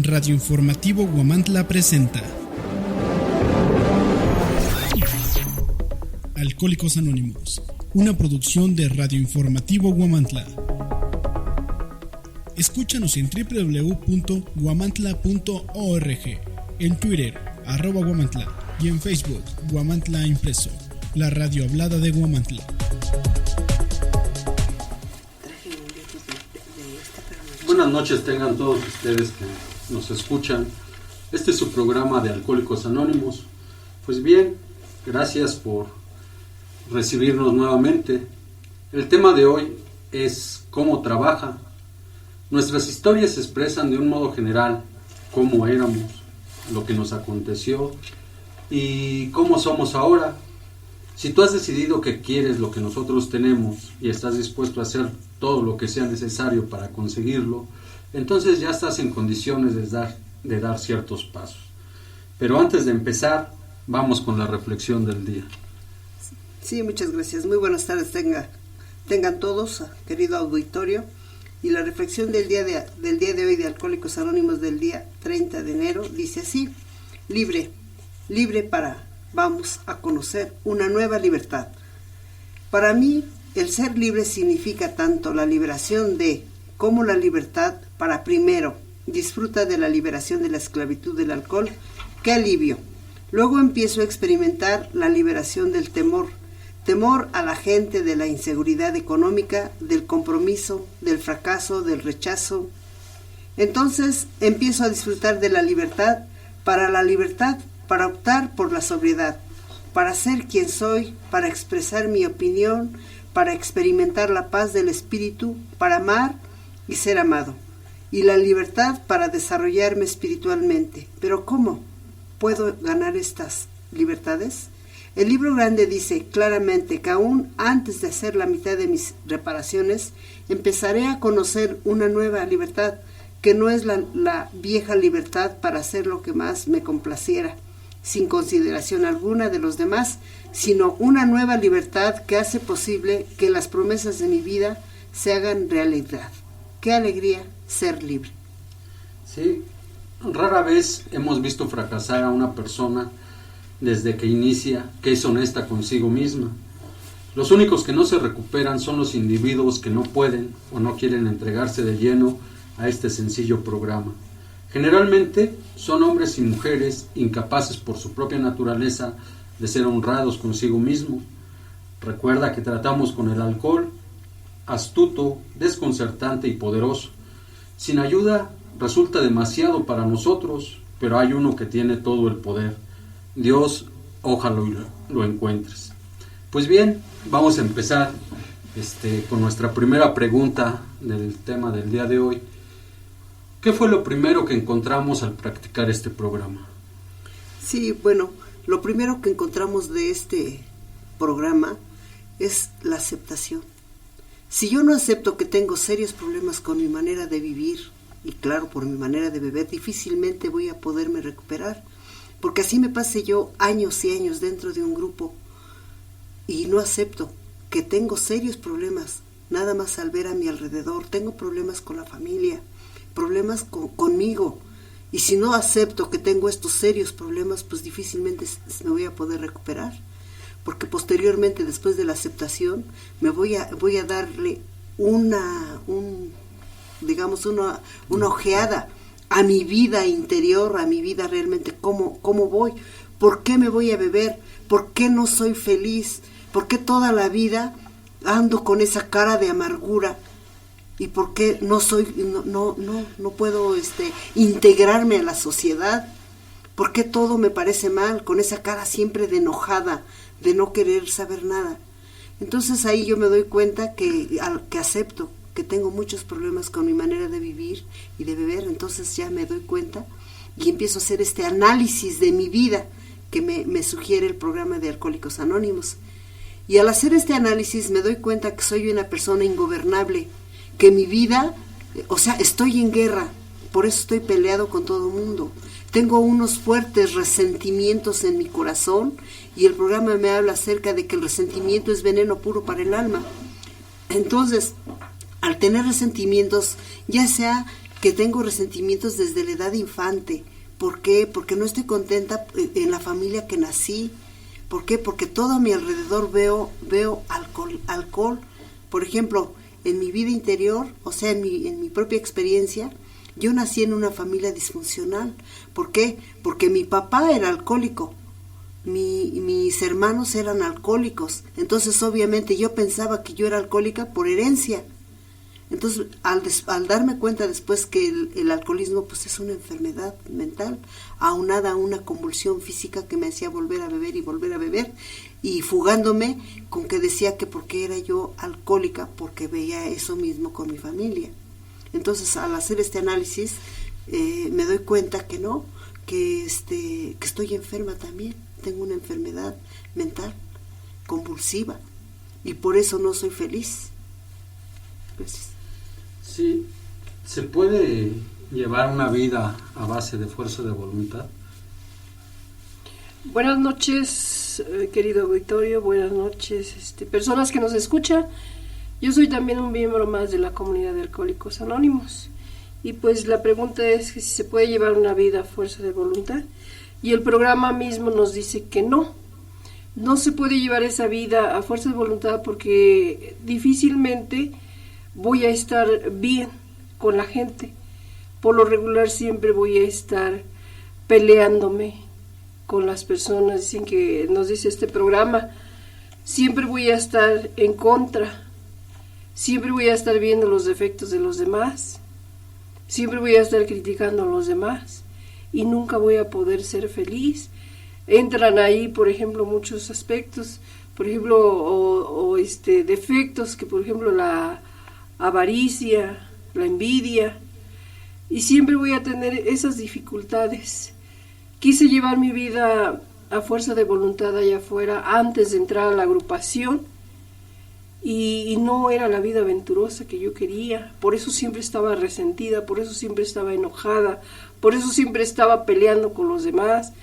Radio Informativo Huamantla presenta Alcohólicos Anónimos, una producción de Radio Informativo Huamantla. Escúchanos en www.huamantla.org, en Twitter, @Huamantla, y en Facebook, Huamantla Impreso, la radio hablada de Huamantla. Buenas noches tengan todos ustedes que nos escuchan. Este es su programa de Alcohólicos Anónimos. Pues bien, gracias por recibirnos nuevamente. El tema de hoy es cómo trabaja. Nuestras historias expresan de un modo general cómo éramos, lo que nos aconteció y cómo somos ahora. Si tú has decidido que quieres lo que nosotros tenemos y estás dispuesto a hacer todo lo que sea necesario para conseguirlo, entonces ya estás en condiciones de dar ciertos pasos. Pero antes de empezar, vamos con la reflexión del día. Sí, muchas gracias. Muy buenas tardes tengan todos, querido auditorio. Y la reflexión del día de hoy de Alcohólicos Anónimos del día 30 de enero dice así: libre para, vamos a conocer una nueva libertad. Para mí, el ser libre significa tanto la liberación de como la libertad para, primero, disfruta de la liberación de la esclavitud del alcohol, qué alivio. Luego empiezo a experimentar la liberación del temor a la gente, de la inseguridad económica, del compromiso, del fracaso, del rechazo. Entonces empiezo a disfrutar de la libertad, para optar por la sobriedad, para ser quien soy, para expresar mi opinión, para experimentar la paz del espíritu, para amar y ser amado, y la libertad para desarrollarme espiritualmente. ¿Pero cómo puedo ganar estas libertades? El libro grande dice claramente que aún antes de hacer la mitad de mis reparaciones, empezaré a conocer una nueva libertad, que no es la vieja libertad para hacer lo que más me complaciera, sin consideración alguna de los demás, sino una nueva libertad que hace posible que las promesas de mi vida se hagan realidad. ¡Qué alegría ser libre! Sí, rara vez hemos visto fracasar a una persona desde que inicia, que es honesta consigo misma. Los únicos que no se recuperan son los individuos que no pueden o no quieren entregarse de lleno a este sencillo programa. Generalmente son hombres y mujeres incapaces por su propia naturaleza de ser honrados consigo mismo. Recuerda que tratamos con el alcohol, astuto, desconcertante y poderoso. Sin ayuda resulta demasiado para nosotros, pero hay uno que tiene todo el poder. Dios, ojalá lo encuentres. Pues bien, vamos a empezar con nuestra primera pregunta del tema del día de hoy. ¿Qué fue lo primero que encontramos al practicar este programa? Sí, bueno, lo primero que encontramos de este programa es la aceptación. Si yo no acepto que tengo serios problemas con mi manera de vivir, y claro, por mi manera de beber, difícilmente voy a poderme recuperar, porque así me pasé yo años y años dentro de un grupo, y no acepto que tengo serios problemas, nada más al ver a mi alrededor. Tengo problemas con la familia, problemas conmigo, y si no acepto que tengo estos serios problemas, pues difícilmente me voy a poder recuperar, porque posteriormente, después de la aceptación, me voy a darle una ojeada a mi vida interior, a mi vida realmente, cómo voy, por qué me voy a beber, por qué no soy feliz, por qué toda la vida ando con esa cara de amargura, y por qué no puedo integrarme a la sociedad, por qué todo me parece mal, con esa cara siempre de enojada, de no querer saber nada. Entonces ahí yo me doy cuenta que acepto que tengo muchos problemas con mi manera de vivir y de beber. Entonces ya me doy cuenta y empiezo a hacer este análisis de mi vida que me sugiere el programa de Alcohólicos Anónimos. Y al hacer este análisis me doy cuenta que soy una persona ingobernable, que mi vida, estoy en guerra, por eso estoy peleado con todo el mundo. Tengo unos fuertes resentimientos en mi corazón, y el programa me habla acerca de que el resentimiento es veneno puro para el alma. Entonces, al tener resentimientos, ya sea que tengo resentimientos desde la edad infante. ¿Por qué? Porque no estoy contenta en la familia que nací. ¿Por qué? Porque todo a mi alrededor veo alcohol. Por ejemplo, en mi vida interior, o sea, en mi propia experiencia, yo nací en una familia disfuncional. ¿Por qué? Porque mi papá era alcohólico, mis hermanos eran alcohólicos. Entonces, obviamente, yo pensaba que yo era alcohólica por herencia. Entonces, al darme cuenta después que el alcoholismo pues es una enfermedad mental, aunada a una convulsión física que me hacía volver a beber, y fugándome con que decía que porque era yo alcohólica, porque veía eso mismo con mi familia. Entonces, al hacer este análisis, me doy cuenta que no, que estoy enferma también, tengo una enfermedad mental convulsiva, y por eso no soy feliz. Gracias. Sí, ¿se puede llevar una vida a base de fuerza de voluntad? Buenas noches, querido auditorio, buenas noches, personas que nos escuchan. Yo soy también un miembro más de la comunidad de Alcohólicos Anónimos, y pues la pregunta es que si se puede llevar una vida a fuerza de voluntad, y el programa mismo nos dice que no se puede llevar esa vida a fuerza de voluntad, porque difícilmente voy a estar bien con la gente. Por lo regular siempre voy a estar peleándome con las personas. Dicen que nos dice este programa, siempre voy a estar en contra, siempre voy a estar viendo los defectos de los demás, siempre voy a estar criticando a los demás y nunca voy a poder ser feliz. Entran ahí, por ejemplo, muchos aspectos, por ejemplo, o defectos, que por ejemplo la avaricia, la envidia, y siempre voy a tener esas dificultades. Quise llevar mi vida a fuerza de voluntad allá afuera antes de entrar a la agrupación, y no era la vida aventurosa que yo quería. Por eso siempre estaba resentida, por eso siempre estaba enojada, por eso siempre estaba peleando con los demás,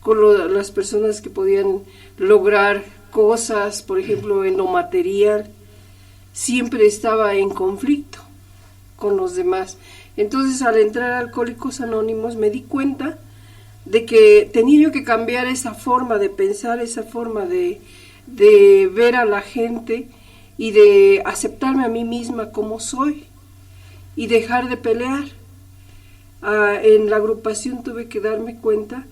con las personas que podían lograr cosas, por ejemplo, en lo material. Siempre estaba en conflicto con los demás. Entonces, al entrar a Alcohólicos Anónimos, me di cuenta de que tenía yo que cambiar esa forma de pensar, esa forma de ver a la gente y de aceptarme a mí misma como soy y dejar de pelear. En la agrupación tuve que darme cuenta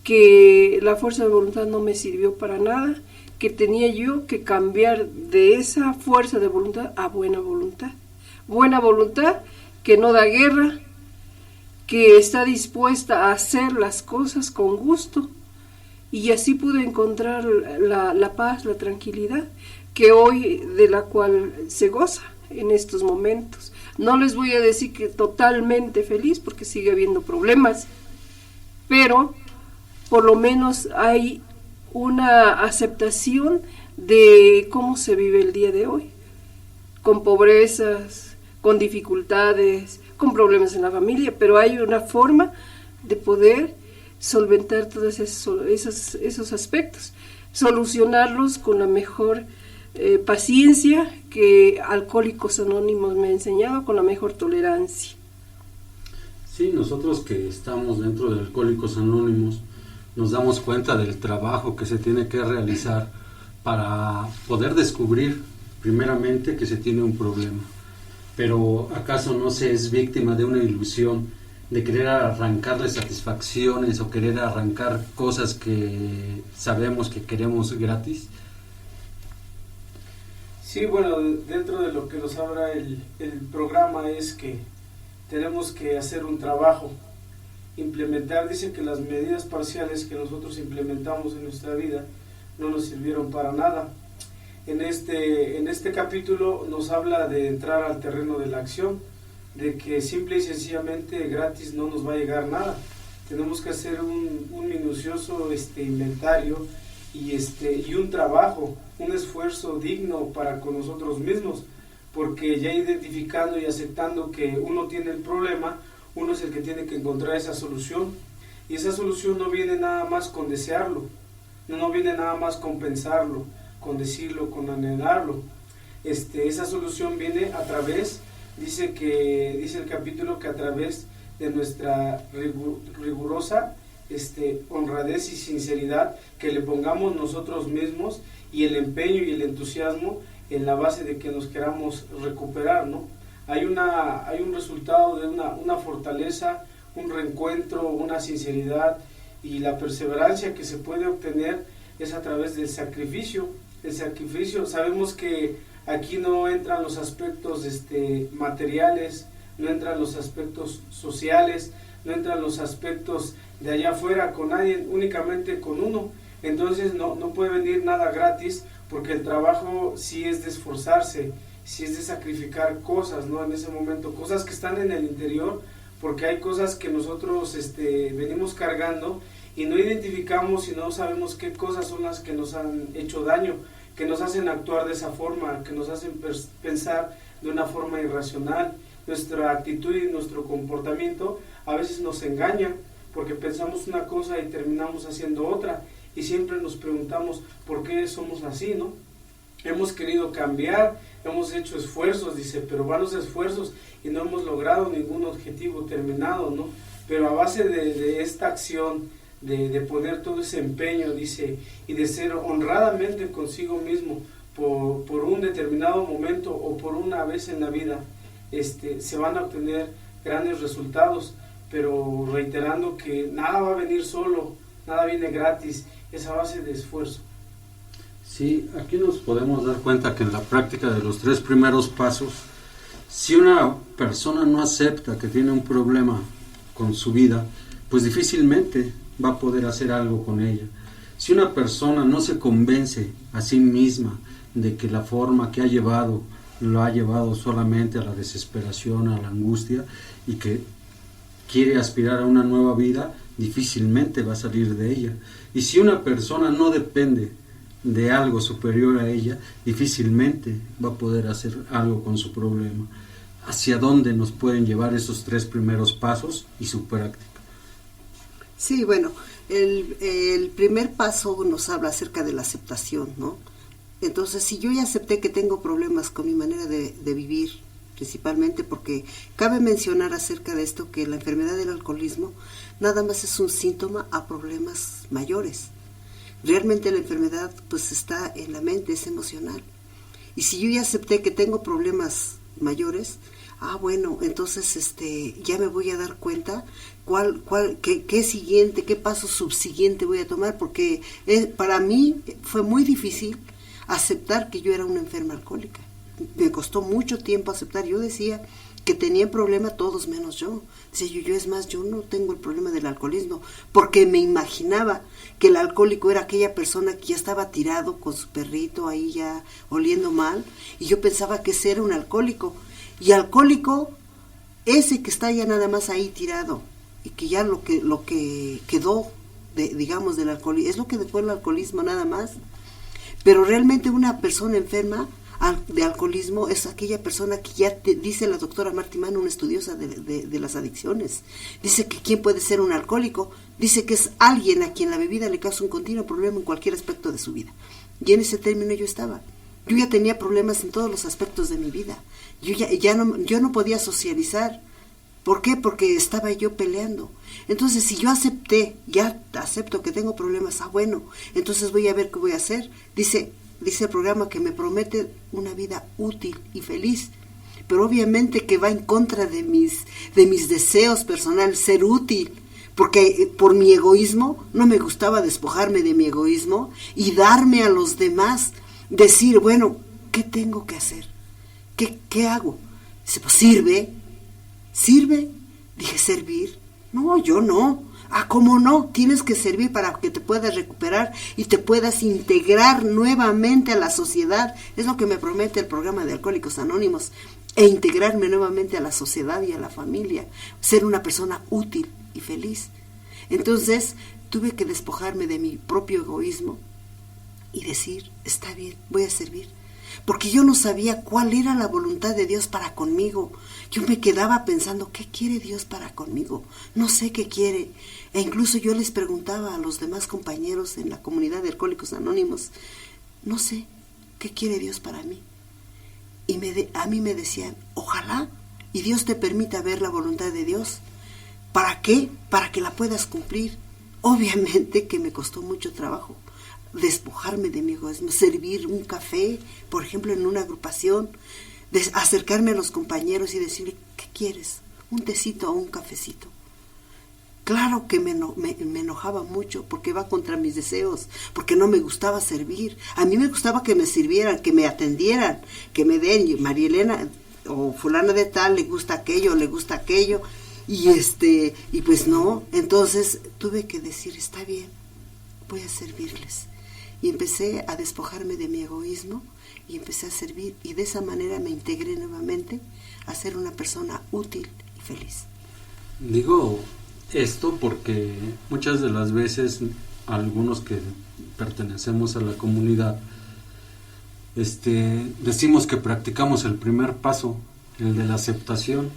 que la fuerza de voluntad no me sirvió para nada, que tenía yo que cambiar de esa fuerza de voluntad a buena voluntad. Buena voluntad que no da guerra, que está dispuesta a hacer las cosas con gusto, y así pude encontrar la paz, la tranquilidad, que hoy de la cual se goza en estos momentos. No les voy a decir que totalmente feliz, porque sigue habiendo problemas, pero por lo menos hay una aceptación de cómo se vive el día de hoy, con pobrezas, con dificultades, con problemas en la familia, pero hay una forma de poder solventar todos esos aspectos, solucionarlos con la mejor paciencia que Alcohólicos Anónimos me ha enseñado, con la mejor tolerancia. Sí, nosotros que estamos dentro de Alcohólicos Anónimos nos damos cuenta del trabajo que se tiene que realizar para poder descubrir primeramente que se tiene un problema. Pero ¿acaso no se es víctima de una ilusión de querer arrancarle satisfacciones o querer arrancar cosas que sabemos que queremos gratis? Sí, bueno, dentro de lo que nos habla el programa es que tenemos que hacer un trabajo, implementar. Dice que las medidas parciales que nosotros implementamos en nuestra vida no nos sirvieron para nada. En este capítulo nos habla de entrar al terreno de la acción, de que simple y sencillamente gratis no nos va a llegar nada. Tenemos que hacer un minucioso inventario y un trabajo, un esfuerzo digno para con nosotros mismos, porque ya identificando y aceptando que uno tiene el problema, uno es el que tiene que encontrar esa solución, y esa solución no viene nada más con desearlo, no viene nada más con pensarlo, con decirlo, con anhelarlo. Esa solución viene a través dice el capítulo que a través de nuestra rigurosa honradez y sinceridad que le pongamos nosotros mismos y el empeño y el entusiasmo en la base de que nos queramos recuperar, ¿no? Hay un resultado de una fortaleza, un reencuentro, una sinceridad, y la perseverancia que se puede obtener es a través del sacrificio. El sacrificio, sabemos que aquí no entran los aspectos materiales, no entran los aspectos sociales, no entran los aspectos de allá afuera con nadie, únicamente con uno. Entonces no puede venir nada gratis, porque el trabajo sí es de esforzarse, sí es de sacrificar cosas, ¿no? En ese momento, cosas que están en el interior, porque hay cosas que nosotros venimos cargando y no identificamos y no sabemos qué cosas son las que nos han hecho daño, que nos hacen actuar de esa forma, que nos hacen pensar de una forma irracional. Nuestra actitud y nuestro comportamiento a veces nos engañan, porque pensamos una cosa y terminamos haciendo otra, y siempre nos preguntamos por qué somos así, ¿no? Hemos querido cambiar, hemos hecho esfuerzos, dice, pero vanos esfuerzos, y no hemos logrado ningún objetivo terminado, ¿no? Pero a base de esta acción, de poner todo ese empeño, dice, y de ser honradamente consigo mismo por un determinado momento o por una vez en la vida, se van a obtener grandes resultados, pero reiterando que nada va a venir solo, nada viene gratis, es a base de esfuerzo. Sí, aquí nos podemos dar cuenta que en la práctica de los 3 primeros pasos, si una persona no acepta que tiene un problema con su vida, pues difícilmente va a poder hacer algo con ella. Si una persona no se convence a sí misma de que la forma que ha llevado lo ha llevado solamente a la desesperación, a la angustia, y que quiere aspirar a una nueva vida, difícilmente va a salir de ella. Y si una persona no depende de algo superior a ella, difícilmente va a poder hacer algo con su problema. ¿Hacia dónde nos pueden llevar esos 3 primeros pasos y su práctica? Sí, bueno, el primer paso nos habla acerca de la aceptación, ¿no? Entonces, si yo ya acepté que tengo problemas con mi manera de vivir, principalmente porque cabe mencionar acerca de esto que la enfermedad del alcoholismo nada más es un síntoma a problemas mayores. Realmente la enfermedad pues está en la mente, es emocional. Y si yo ya acepté que tengo problemas mayores, bueno, entonces ya me voy a dar cuenta qué siguiente, qué paso subsiguiente voy a tomar, porque para mí fue muy difícil aceptar que yo era una enferma alcohólica. Me costó mucho tiempo aceptar. Yo decía que tenía problema todos menos yo. Decía yo es más, yo no tengo el problema del alcoholismo, porque me imaginaba que el alcohólico era aquella persona que ya estaba tirado con su perrito ahí ya oliendo mal, y yo pensaba que ese era un alcohólico. Y alcohólico, ese que está ya nada más ahí tirado, y que ya lo que quedó digamos del alcoholismo, es lo que dejó el alcoholismo nada más. Pero realmente una persona enferma de alcoholismo es aquella persona que ya dice la doctora Marty Mann, una estudiosa de las adicciones, dice que ¿quién puede ser un alcohólico? Dice que es alguien a quien la bebida le causa un continuo problema en cualquier aspecto de su vida. Y en ese término yo estaba. Yo ya tenía problemas en todos los aspectos de mi vida. Yo no podía socializar. ¿Por qué? Porque estaba yo peleando. Entonces, si yo ya acepto que tengo problemas, bueno, entonces voy a ver qué voy a hacer. Dice el programa que me promete una vida útil y feliz, pero obviamente que va en contra de mis deseos personales, ser útil, porque por mi egoísmo no me gustaba despojarme de mi egoísmo y darme a los demás, decir, bueno, ¿qué tengo que hacer? ¿Qué hago? Dice, pues sirve. Dije, ¿servir? No, yo no. ¿Cómo no? Tienes que servir para que te puedas recuperar y te puedas integrar nuevamente a la sociedad. Es lo que me promete el programa de Alcohólicos Anónimos, e integrarme nuevamente a la sociedad y a la familia, ser una persona útil y feliz. Entonces, tuve que despojarme de mi propio egoísmo y decir, está bien, voy a servir. Porque yo no sabía cuál era la voluntad de Dios para conmigo. Yo me quedaba pensando, ¿qué quiere Dios para conmigo? No sé qué quiere. E incluso yo les preguntaba a los demás compañeros en la comunidad de Alcohólicos Anónimos, no sé, ¿qué quiere Dios para mí? Y a mí me decían, ojalá y Dios te permita ver la voluntad de Dios. ¿Para qué? Para que la puedas cumplir. Obviamente que me costó mucho trabajo despojarme de mi egoísmo, servir un café, por ejemplo, en una agrupación, acercarme a los compañeros y decirle, ¿qué quieres? ¿Un tecito o un cafecito? Claro que me enojaba mucho porque va contra mis deseos, porque no me gustaba servir. A mí me gustaba que me sirvieran, que me atendieran, que me den, María Elena o fulana de tal, le gusta aquello, y pues no. Entonces tuve que decir, está bien, voy a servirles. Y empecé a despojarme de mi egoísmo y empecé a servir, y de esa manera me integré nuevamente a ser una persona útil y feliz. Digo esto porque muchas de las veces algunos que pertenecemos a la comunidad decimos que practicamos el primer paso, el de la aceptación,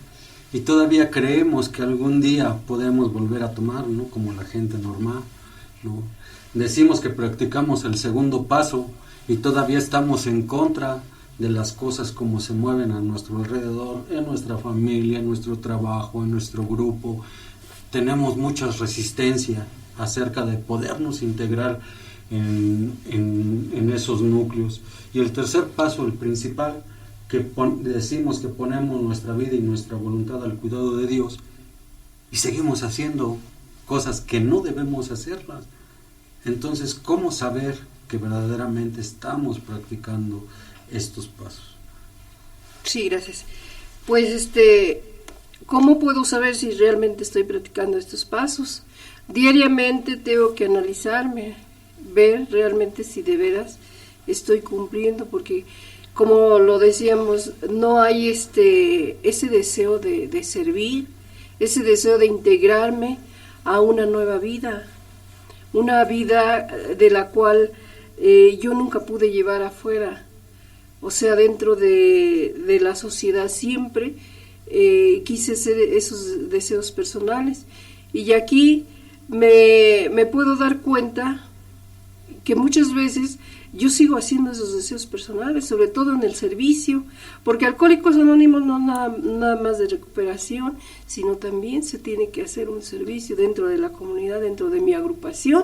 y todavía creemos que algún día podemos volver a tomar, ¿no? Como la gente normal, ¿no? Decimos que practicamos el segundo paso y todavía estamos en contra de las cosas como se mueven a nuestro alrededor, en nuestra familia, en nuestro trabajo, en nuestro grupo. Tenemos mucha resistencia acerca de podernos integrar en esos núcleos. Y el tercer paso, el principal, que decimos que ponemos nuestra vida y nuestra voluntad al cuidado de Dios, y seguimos haciendo cosas que no debemos hacerlas. Entonces, ¿cómo saber que verdaderamente estamos practicando estos pasos? Sí, gracias. Pues, ¿cómo puedo saber si realmente estoy practicando estos pasos? Diariamente tengo que analizarme, ver realmente si de veras estoy cumpliendo, porque como lo decíamos, no hay ese deseo de servir, ese deseo de integrarme a una nueva vida, una vida de la cual yo nunca pude llevar afuera. O sea, dentro de la sociedad siempre quise hacer esos deseos personales, y aquí me puedo dar cuenta que muchas veces yo sigo haciendo esos deseos personales, sobre todo en el servicio, porque Alcohólicos Anónimos no nada más de recuperación, sino también se tiene que hacer un servicio dentro de la comunidad, dentro de mi agrupación,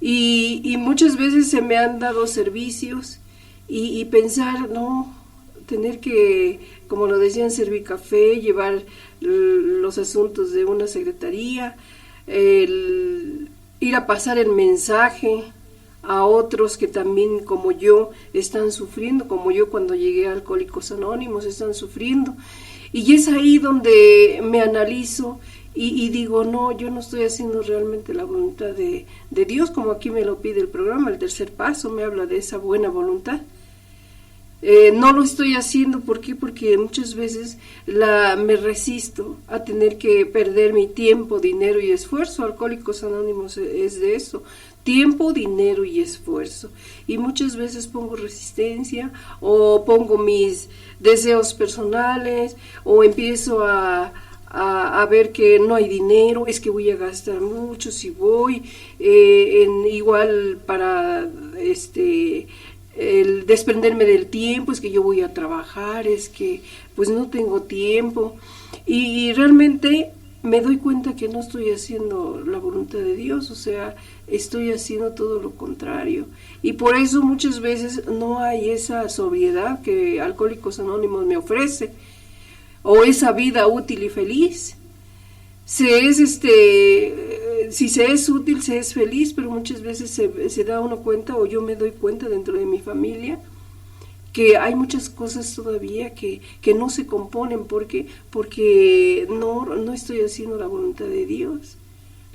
y muchas veces se me han dado servicios y pensar, no, tener que, como lo decían, servir café, llevar los asuntos de una secretaría, ir a pasar el mensaje a otros que también como yo están sufriendo, como yo cuando llegué a Alcohólicos Anónimos están sufriendo, y es ahí donde me analizo y digo, no, yo no estoy haciendo realmente la voluntad de Dios, como aquí me lo pide el programa. El tercer paso me habla de esa buena voluntad. No lo estoy haciendo, ¿por qué? Porque muchas veces me resisto a tener que perder mi tiempo, dinero y esfuerzo. Alcohólicos Anónimos es de eso: tiempo, dinero y esfuerzo. Y muchas veces pongo resistencia, o pongo mis deseos personales, o empiezo a ver que no hay dinero, es que voy a gastar mucho si voy, igual para el desprenderme del tiempo, es que yo voy a trabajar, es que pues no tengo tiempo, y realmente me doy cuenta que no estoy haciendo la voluntad de Dios, o sea, estoy haciendo todo lo contrario, y por eso muchas veces no hay esa sobriedad que Alcohólicos Anónimos me ofrece, o esa vida útil y feliz. Si se es útil, se es feliz, pero muchas veces se da uno cuenta, o yo me doy cuenta dentro de mi familia, que hay muchas cosas todavía que no se componen porque no estoy haciendo la voluntad de Dios.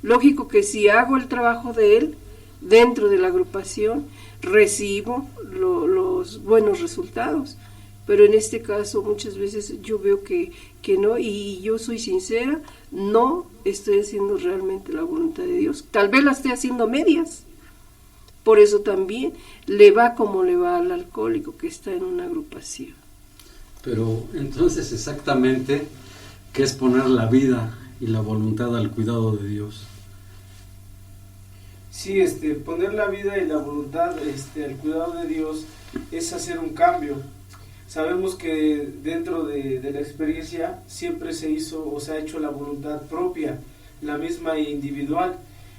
Lógico que si hago el trabajo de Él dentro de la agrupación, recibo los buenos resultados, pero en este caso muchas veces yo veo que no, y yo soy sincera, no estoy haciendo realmente la voluntad de Dios. Tal vez la esté haciendo a medias. Por eso también le va como le va al alcohólico que está en una agrupación. Pero entonces, exactamente, ¿qué es poner la vida y la voluntad al cuidado de Dios? Sí, poner la vida y la voluntad al cuidado de Dios es hacer un cambio. Sabemos que dentro de la experiencia siempre se hizo o se ha hecho la voluntad propia, la misma e individual.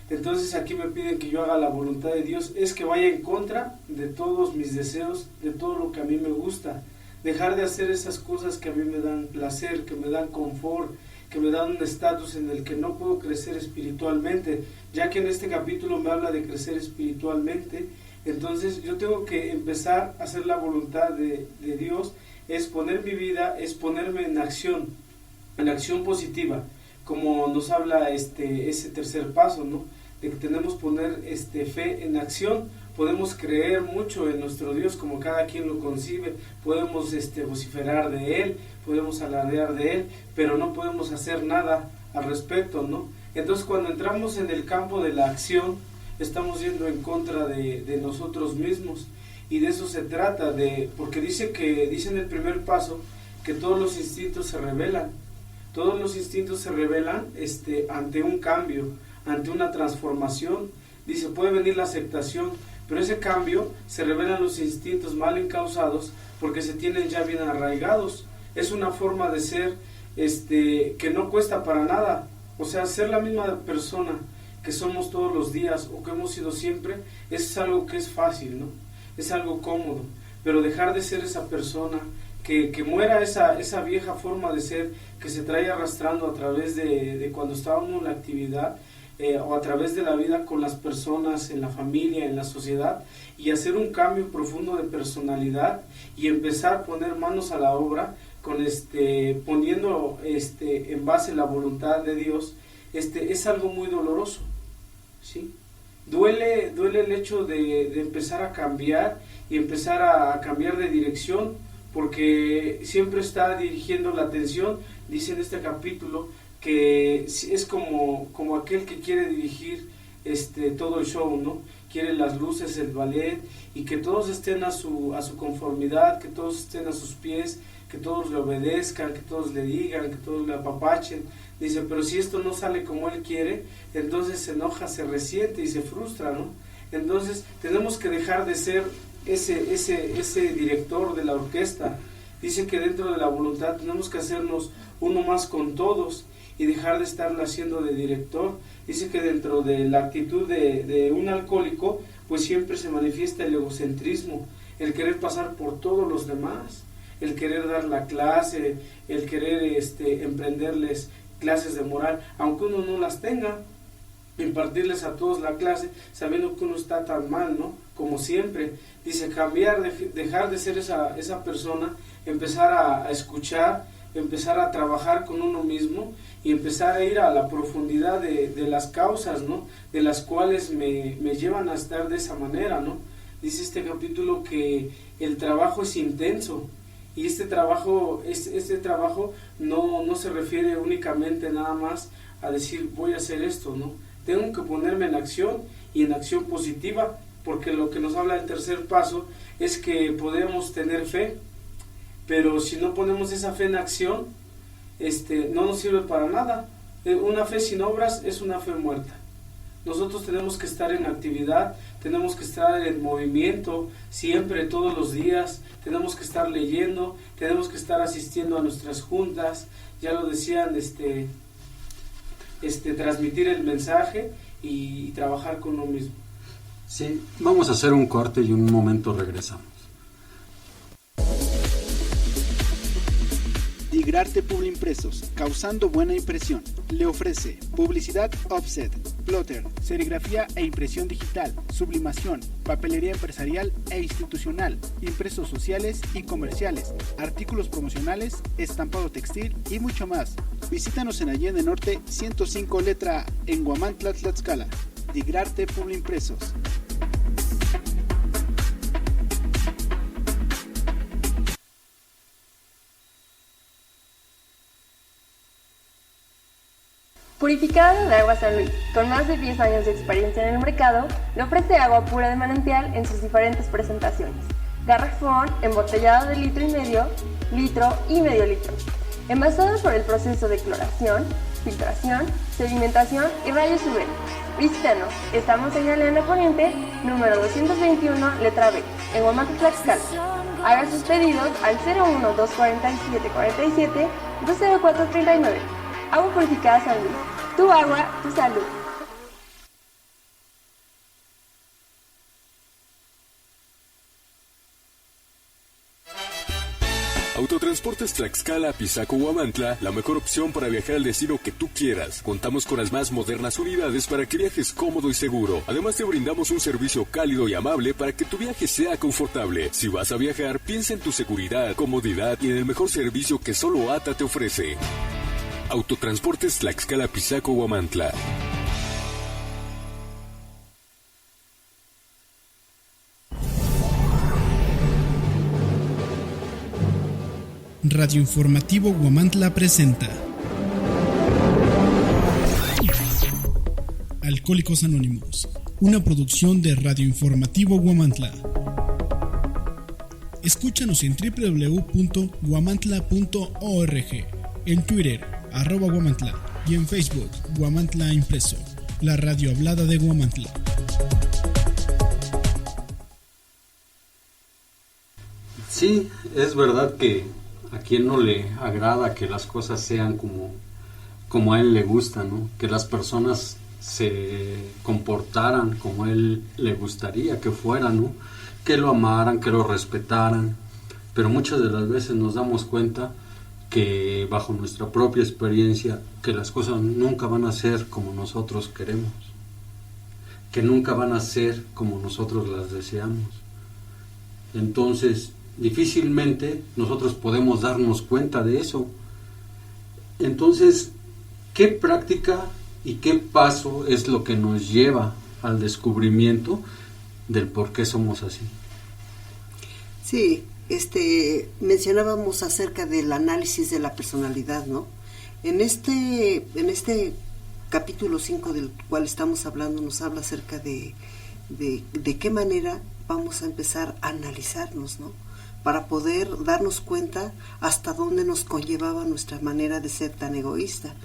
Entonces aquí me piden que yo haga la voluntad de Dios, es que vaya en contra de todos mis deseos, de todo lo que a mí me gusta, dejar de hacer esas cosas que a mí me dan placer, que me dan confort, que me dan un estatus en el que no puedo crecer espiritualmente, ya que en este capítulo me habla de crecer espiritualmente. Entonces yo tengo que empezar a hacer la voluntad de Dios, es poner mi vida, es ponerme en acción positiva, como nos habla ese tercer paso, ¿no? De que tenemos que poner fe en acción. Podemos creer mucho en nuestro Dios como cada quien lo concibe, podemos vociferar de Él, podemos alardear de Él, pero no podemos hacer nada al respecto, ¿no? Entonces cuando entramos en el campo de la acción, estamos yendo en contra de nosotros mismos, y de eso se trata, porque dice en el primer paso que todos los instintos se rebelan. Todos los instintos se rebelan ante un cambio, ante una transformación. Dice, puede venir la aceptación, pero ese cambio se revelan los instintos mal encausados porque se tienen ya bien arraigados. Es una forma de ser que no cuesta para nada. O sea, ser la misma persona que somos todos los días o que hemos sido siempre, es algo que es fácil, ¿no? Es algo cómodo, pero dejar de ser esa persona, que muera esa vieja forma de ser que se trae arrastrando a través de cuando estábamos en la actividad, o a través de la vida con las personas, en la familia, en la sociedad, y hacer un cambio profundo de personalidad y empezar a poner manos a la obra con poniendo en base la voluntad de Dios. Es algo muy doloroso, ¿sí? Duele el hecho de empezar a cambiar y empezar a cambiar de dirección, porque siempre está dirigiendo la atención. Dice en este capítulo que es como aquel que quiere dirigir todo el show, ¿no? Quiere las luces, el ballet, y que todos estén a su conformidad, que todos estén a sus pies, que todos le obedezcan, que todos le digan, que todos le apapachen. Dice, pero si esto no sale como él quiere, entonces se enoja, se resiente y se frustra, ¿no? Entonces tenemos que dejar de ser ese director de la orquesta. Dice que dentro de la voluntad tenemos que hacernos uno más con todos y dejar de estarlo haciendo de director. Dice que dentro de la actitud de un alcohólico, pues siempre se manifiesta el egocentrismo, el querer pasar por todos los demás, el querer dar la clase, el querer emprenderles clases de moral, aunque uno no las tenga, impartirles a todos la clase, sabiendo que uno está tan mal, ¿no? Como siempre. Dice, cambiar, dejar de ser esa persona, empezar a escuchar, empezar a trabajar con uno mismo y empezar a ir a la profundidad de las causas, ¿no? De las cuales me llevan a estar de esa manera, ¿no? Dice este capítulo que el trabajo es intenso, y este trabajo no se refiere únicamente nada más a decir voy a hacer esto, ¿no? Tengo que ponerme en acción, y en acción positiva, porque lo que nos habla el tercer paso es que podemos tener fe, pero si no ponemos esa fe en acción, no nos sirve para nada. Una fe sin obras es una fe muerta. Nosotros tenemos que estar en actividad, tenemos que estar en movimiento siempre, todos los días, tenemos que estar leyendo, tenemos que estar asistiendo a nuestras juntas, ya lo decían, transmitir el mensaje y trabajar con uno mismo. Sí, vamos a hacer un corte y en un momento regresamos. Digrarte Publimpresos, causando buena impresión. Le ofrece publicidad offset, plotter, serigrafía e impresión digital, sublimación, papelería empresarial e institucional, impresos sociales y comerciales, artículos promocionales, estampado textil y mucho más. Visítanos en Allende Norte 105 letra A, en Huamantla, Tlaxcala. Digrarte Publimpresos. Purificadora de Agua San Luis, con más de 10 años de experiencia en el mercado, le ofrece agua pura de manantial en sus diferentes presentaciones. Garrafón, embotellado de 1,5 litros, litro y medio litro. Envasado por el proceso de cloración, filtración, sedimentación y rayos UV. Visítanos, estamos en Galeana Poniente, número 221, letra B, en Huamantla, Tlaxcala. Haga sus pedidos al 0124747-20439. Agua Purificada San Luis. Tu agua, tu salud. Autotransportes Tlaxcala, Pisaco, Huamantla, la mejor opción para viajar al destino que tú quieras. Contamos con las más modernas unidades para que viajes cómodo y seguro. Además te brindamos un servicio cálido y amable para que tu viaje sea confortable. Si vas a viajar, piensa en tu seguridad, comodidad y en el mejor servicio que solo ATA te ofrece. Autotransportes Tlaxcala, Pisaco, Huamantla. Radio Informativo Huamantla presenta Alcohólicos Anónimos, una producción de Radio Informativo Huamantla. Escúchanos en www.huamantla.org, en Twitter, @Huamantla, y en Facebook, Huamantla Impreso, la radio hablada de Huamantla. Sí, es verdad que a quien no le agrada que las cosas sean como a él le gusta, ¿no? Que las personas se comportaran como a él le gustaría que fueran, ¿no? Que lo amaran, que lo respetaran. Pero muchas de las veces nos damos cuenta que bajo nuestra propia experiencia, que las cosas nunca van a ser como nosotros queremos, que nunca van a ser como nosotros las deseamos. Entonces, difícilmente nosotros podemos darnos cuenta de eso. Entonces, ¿qué práctica y qué paso es lo que nos lleva al descubrimiento del por qué somos así? Sí, mencionábamos acerca del análisis de la personalidad, ¿no? En este capítulo 5 del cual estamos hablando, nos habla acerca de qué manera vamos a empezar a analizarnos, ¿no? Para poder darnos cuenta hasta dónde nos conllevaba nuestra manera de ser tan egoísta.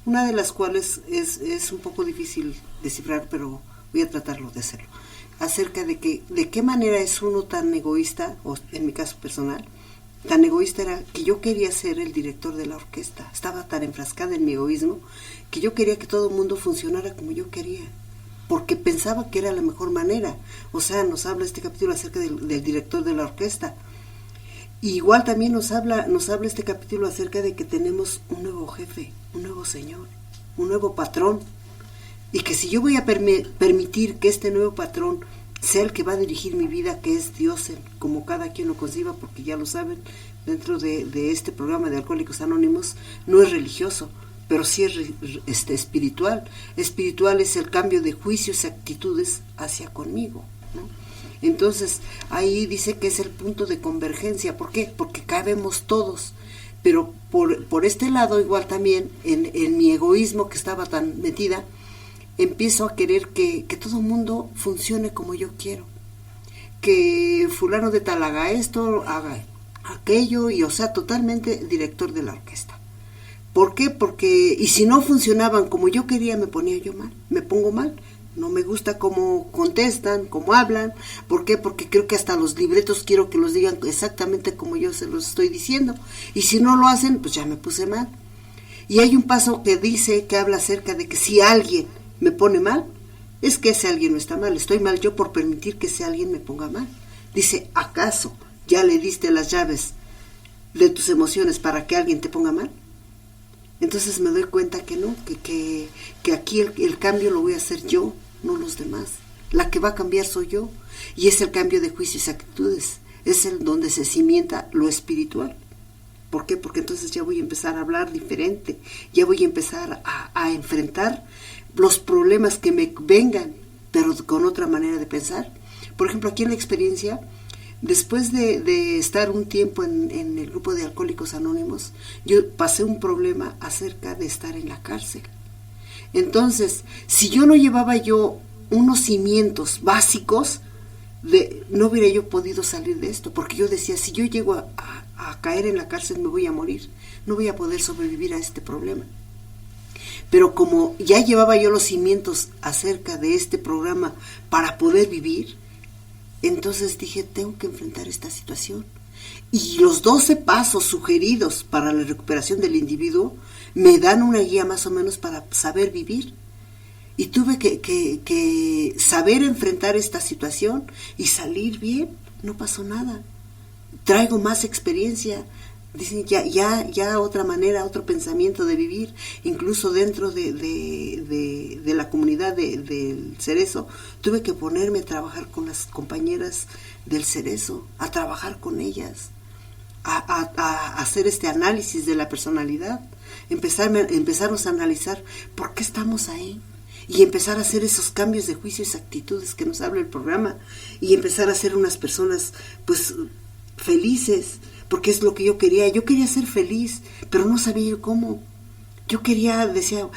Una de las cuales es un poco difícil descifrar, pero voy a tratarlo de hacerlo. Acerca de qué manera es uno tan egoísta, o en mi caso personal, tan egoísta era que yo quería ser el director de la orquesta. Estaba tan enfrascada en mi egoísmo que yo quería que todo el mundo funcionara como yo quería, porque pensaba que era la mejor manera. O sea, nos habla este capítulo acerca del director de la orquesta. Y igual también nos habla este capítulo acerca de que tenemos un nuevo jefe, un nuevo señor, un nuevo patrón. Y que si yo voy a permitir que este nuevo patrón sea el que va a dirigir mi vida, que es Dios, como cada quien lo conciba, porque ya lo saben, dentro de este programa de Alcohólicos Anónimos, no es religioso, pero sí es espiritual. Espiritual es el cambio de juicios y actitudes hacia conmigo, ¿no? Entonces, ahí dice que es el punto de convergencia. ¿Por qué? Porque cabemos todos. Pero por este lado, igual también, en mi egoísmo que estaba tan metida, empiezo a querer que todo el mundo funcione como yo quiero. Que fulano de tal haga esto, haga aquello, y o sea, totalmente director de la orquesta. ¿Por qué? Porque, y si no funcionaban como yo quería, me ponía yo mal, me pongo mal. No me gusta cómo contestan, cómo hablan. ¿Por qué? Porque creo que hasta los libretos quiero que los digan exactamente como yo se los estoy diciendo. Y si no lo hacen, pues ya me puse mal. Y hay un paso que habla acerca de que si alguien me pone mal, es que ese alguien no está mal. Estoy mal yo por permitir que ese alguien me ponga mal. Dice, ¿acaso ya le diste las llaves de tus emociones para que alguien te ponga mal? Entonces me doy cuenta que no, que aquí el cambio lo voy a hacer yo, no los demás. La que va a cambiar soy yo. Y es el cambio de juicios y actitudes. Es el donde se cimienta lo espiritual. ¿Por qué? Porque entonces ya voy a empezar a hablar diferente. Ya voy a empezar a enfrentar los problemas que me vengan, pero con otra manera de pensar. Por ejemplo, aquí en la experiencia, después de estar un tiempo en el grupo de Alcohólicos Anónimos, yo pasé un problema acerca de estar en la cárcel. Entonces, si yo no llevaba yo unos cimientos básicos, no hubiera yo podido salir de esto, porque yo decía, si yo llego a caer en la cárcel me voy a morir, no voy a poder sobrevivir a este problema. Pero como ya llevaba yo los cimientos acerca de este programa para poder vivir, entonces dije, tengo que enfrentar esta situación. Y los 12 pasos sugeridos para la recuperación del individuo me dan una guía más o menos para saber vivir. Y tuve que saber enfrentar esta situación y salir bien. No pasó nada. Traigo más experiencia. Dicen ya otra manera, otro pensamiento de vivir, incluso dentro de la comunidad del Cerezo. Tuve que ponerme a trabajar con las compañeras del Cerezo, a trabajar con ellas, a hacer este análisis de la personalidad, empezarnos a analizar por qué estamos ahí, y empezar a hacer esos cambios de juicios y actitudes que nos habla el programa, y empezar a ser unas personas pues felices, porque es lo que yo quería ser feliz, pero no sabía yo cómo. Yo decía,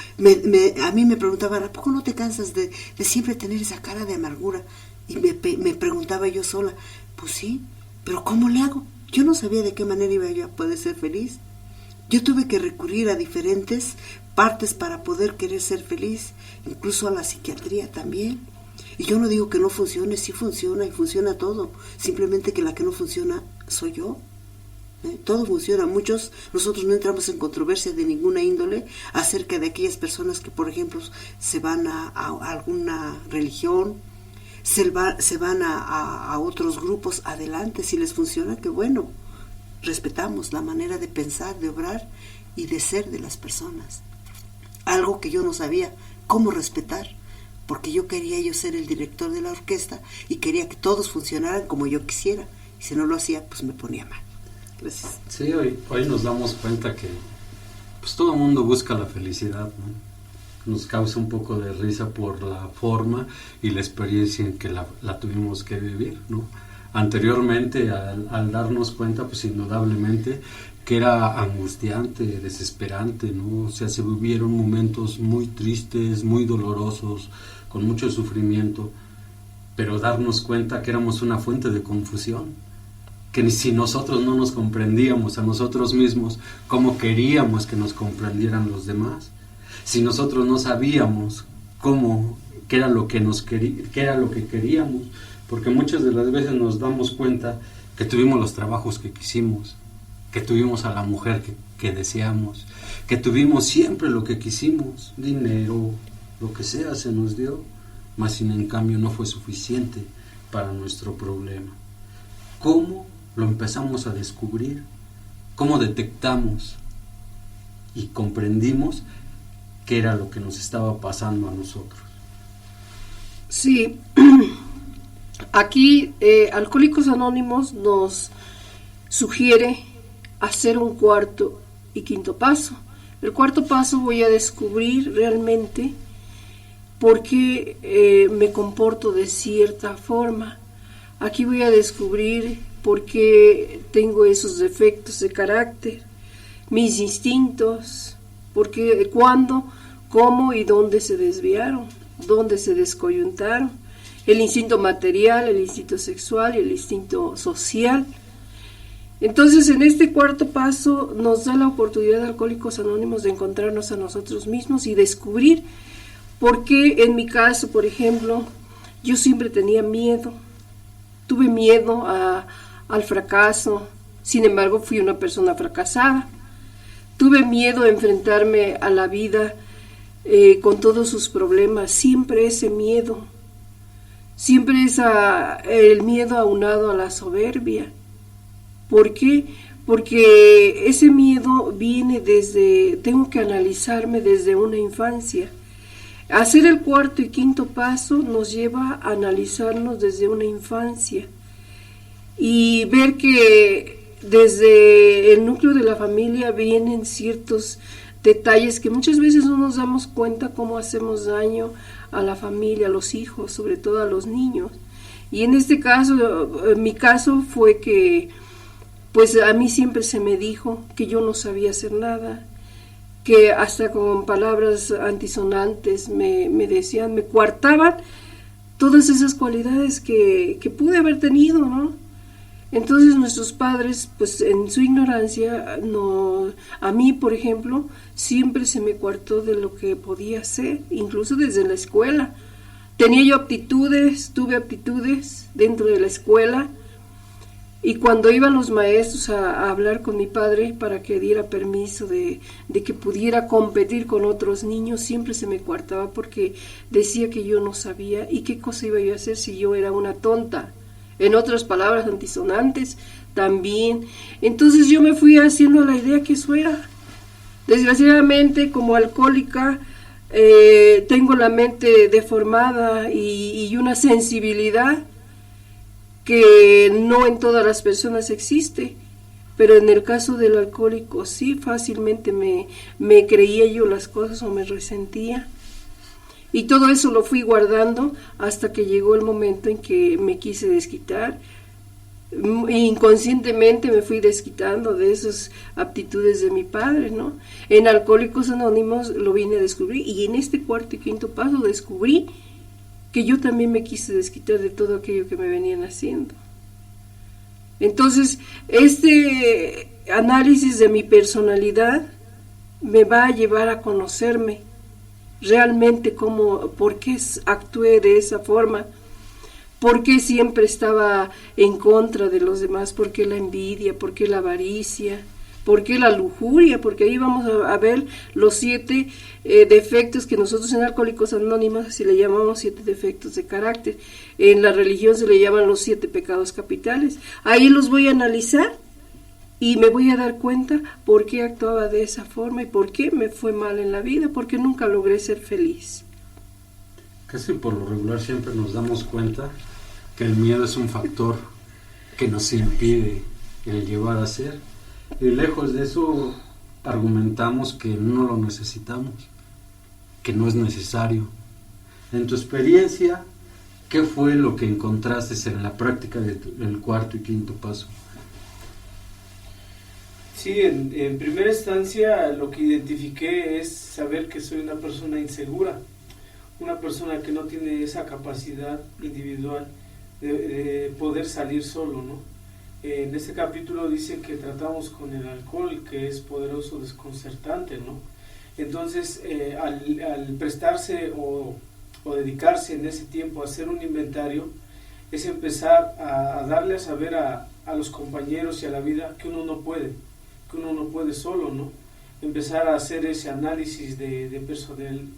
a mí me preguntaban, ¿a poco no te cansas de siempre tener esa cara de amargura? Y me preguntaba yo sola, pues sí, pero ¿cómo le hago? Yo no sabía de qué manera iba yo a poder ser feliz. Yo tuve que recurrir a diferentes partes para poder querer ser feliz, incluso a la psiquiatría también. Y yo no digo que no funcione, sí funciona y funciona todo, simplemente que la que no funciona soy yo. Todo funciona. Nosotros no entramos en controversia de ninguna índole acerca de aquellas personas que, por ejemplo, se van a alguna religión, se van a otros grupos. Adelante, si les funciona, qué bueno. Respetamos la manera de pensar, de obrar y de ser de las personas. Algo que yo no sabía cómo respetar, porque yo quería ser el director de la orquesta y quería que todos funcionaran como yo quisiera, y si no lo hacía, pues me ponía mal. Gracias. Sí, hoy nos damos cuenta que pues todo el mundo busca la felicidad, ¿no? Nos causa un poco de risa por la forma y la experiencia en que la tuvimos que vivir, ¿no? Anteriormente, al darnos cuenta, pues indudablemente que era angustiante, desesperante, ¿no? O sea, se vivieron momentos muy tristes, muy dolorosos, con mucho sufrimiento, pero darnos cuenta que éramos una fuente de confusión, que si nosotros no nos comprendíamos a nosotros mismos, ¿cómo queríamos que nos comprendieran los demás? Si nosotros no sabíamos qué era lo que queríamos, porque muchas de las veces nos damos cuenta que tuvimos los trabajos que quisimos, que tuvimos a la mujer que deseamos, que tuvimos siempre lo que quisimos, dinero, lo que sea se nos dio, mas sin en cambio no fue suficiente para nuestro problema. ¿Cómo lo empezamos a descubrir? ¿Cómo detectamos y comprendimos qué era lo que nos estaba pasando a nosotros? Sí, aquí Alcohólicos Anónimos nos sugiere hacer un cuarto y quinto paso. El cuarto paso voy a descubrir realmente por qué me comporto de cierta forma. Aquí voy a descubrir por qué tengo esos defectos de carácter, mis instintos, porque cuándo, cómo y dónde se desviaron, dónde se descoyuntaron, el instinto material, el instinto sexual y el instinto social. Entonces, en este cuarto paso nos da la oportunidad de Alcohólicos Anónimos de encontrarnos a nosotros mismos y descubrir por qué, en mi caso, por ejemplo, yo siempre tenía miedo, tuve miedo al fracaso, sin embargo fui una persona fracasada. Tuve miedo a enfrentarme a la vida con todos sus problemas, siempre ese miedo, siempre el miedo aunado a la soberbia. ¿Por qué? Porque ese miedo viene tengo que analizarme desde una infancia. Hacer el cuarto y quinto paso nos lleva a analizarnos desde una infancia y ver que desde el núcleo de la familia vienen ciertos detalles que muchas veces no nos damos cuenta cómo hacemos daño a la familia, a los hijos, sobre todo a los niños. Y en este caso, en mi caso fue que pues a mí siempre se me dijo que yo no sabía hacer nada, que hasta con palabras antisonantes me decían, me coartaban todas esas cualidades que pude haber tenido, ¿no? Entonces nuestros padres, pues en su ignorancia, no, a mí, por ejemplo, siempre se me coartó de lo que podía hacer, incluso desde la escuela. Tenía yo aptitudes, tuve aptitudes dentro de la escuela, y cuando iban los maestros a hablar con mi padre para que diera permiso de que pudiera competir con otros niños, siempre se me coartaba porque decía que yo no sabía y qué cosa iba yo a hacer si yo era una tonta. En otras palabras antisonantes también. Entonces yo me fui haciendo la idea que eso era. Desgraciadamente, como alcohólica, tengo la mente deformada y una sensibilidad que no en todas las personas existe, pero en el caso del alcohólico sí, fácilmente me creía yo las cosas o me resentía. Y todo eso lo fui guardando hasta que llegó el momento en que me quise desquitar. Inconscientemente me fui desquitando de esas aptitudes de mi padre, ¿no? En Alcohólicos Anónimos lo vine a descubrir, y en este cuarto y quinto paso descubrí que yo también me quise desquitar de todo aquello que me venían haciendo. Entonces, este análisis de mi personalidad me va a llevar a conocerme realmente por qué actué de esa forma, por qué siempre estaba en contra de los demás, por qué la envidia, por qué la avaricia, por qué la lujuria, porque ahí vamos a ver los 7 defectos que nosotros en Alcohólicos Anónimos así le llamamos 7 defectos de carácter. En la religión se le llaman los 7 pecados capitales. Ahí los voy a analizar y me voy a dar cuenta por qué actuaba de esa forma y por qué me fue mal en la vida, porque nunca logré ser feliz. Casi por lo regular siempre nos damos cuenta que el miedo es un factor que nos impide el llevar a ser, y lejos de eso argumentamos que no lo necesitamos, que no es necesario. En tu experiencia, ¿qué fue lo que encontraste en la práctica del cuarto y quinto paso? Sí, en primera instancia lo que identifiqué es saber que soy una persona insegura, una persona que no tiene esa capacidad individual de poder salir solo, ¿no? En este capítulo dice que tratamos con el alcohol, que es poderoso, desconcertante, ¿no? Entonces, al prestarse o dedicarse en ese tiempo a hacer un inventario, es empezar a darle a saber a los compañeros y a la vida que uno no puede solo, ¿no? Empezar a hacer ese análisis de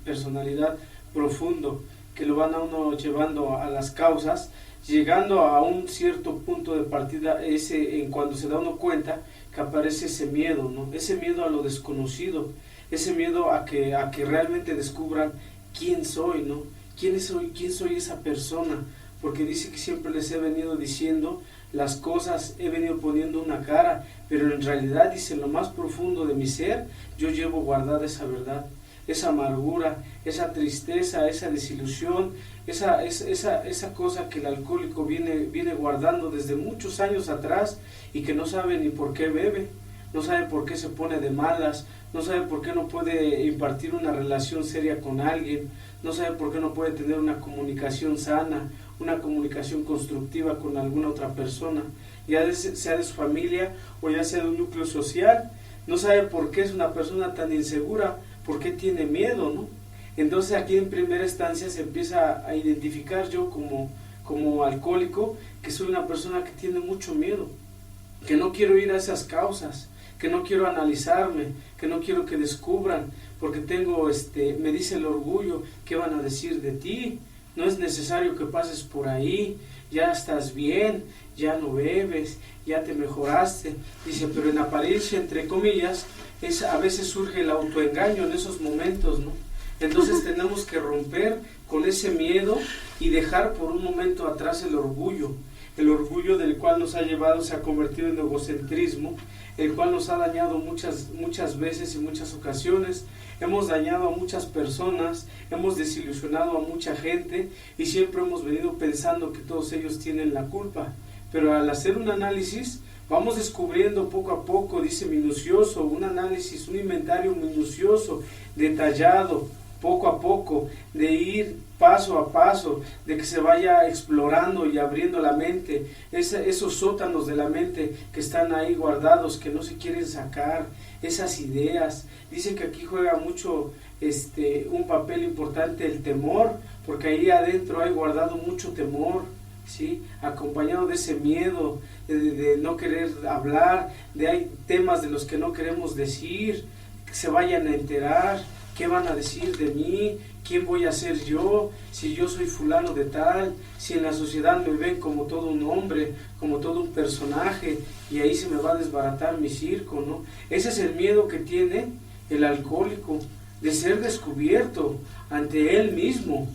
personalidad profundo, que lo van a uno llevando a las causas, llegando a un cierto punto de partida, en cuando se da uno cuenta que aparece ese miedo, ¿no? Ese miedo a lo desconocido, ese miedo a que realmente descubran quién soy, ¿no? ¿Quién soy esa persona? Porque dice que siempre les he venido diciendo las cosas, he venido poniendo una cara, pero en realidad, dice, en lo más profundo de mi ser, yo llevo guardada esa verdad, esa amargura, esa tristeza, esa desilusión, esa cosa que el alcohólico viene guardando desde muchos años atrás y que no sabe ni por qué bebe, no sabe por qué se pone de malas, no sabe por qué no puede impartir una relación seria con alguien, no sabe por qué no puede tener una comunicación sana, una comunicación constructiva con alguna otra persona, ya sea de su familia o ya sea de un núcleo social. No sabe por qué es una persona tan insegura, por qué tiene miedo, ¿no? Entonces aquí en primera instancia se empieza a identificar yo como alcohólico, que soy una persona que tiene mucho miedo, que no quiero ir a esas causas, que no quiero analizarme, que no quiero que descubran, porque me dice el orgullo, ¿qué van a decir de ti? No es necesario que pases por ahí, ya estás bien, ya no bebes, ya te mejoraste. Dice, pero en apariencia, entre comillas, a veces surge el autoengaño en esos momentos, ¿no? Entonces tenemos que romper con ese miedo y dejar por un momento atrás el orgullo del cual nos ha llevado, se ha convertido en egocentrismo, el cual nos ha dañado muchas veces y muchas ocasiones. Hemos dañado a muchas personas, hemos desilusionado a mucha gente y siempre hemos venido pensando que todos ellos tienen la culpa. Pero al hacer un análisis, vamos descubriendo poco a poco, dice minucioso, un análisis, un inventario minucioso, detallado, poco a poco, de ir paso a paso, de que se vaya explorando y abriendo la mente, esos sótanos de la mente que están ahí guardados, que no se quieren sacar, esas ideas. Dicen que aquí juega mucho un papel importante el temor, porque ahí adentro hay guardado mucho temor, ¿sí? Acompañado de ese miedo, de no querer hablar, de hay temas de los que no queremos decir, que se vayan a enterar. ¿Qué van a decir de mí? ¿Quién voy a ser yo? Si yo soy fulano de tal, si en la sociedad me ven como todo un hombre, como todo un personaje, y ahí se me va a desbaratar mi circo, ¿no? Ese es el miedo que tiene el alcohólico, de ser descubierto ante él mismo,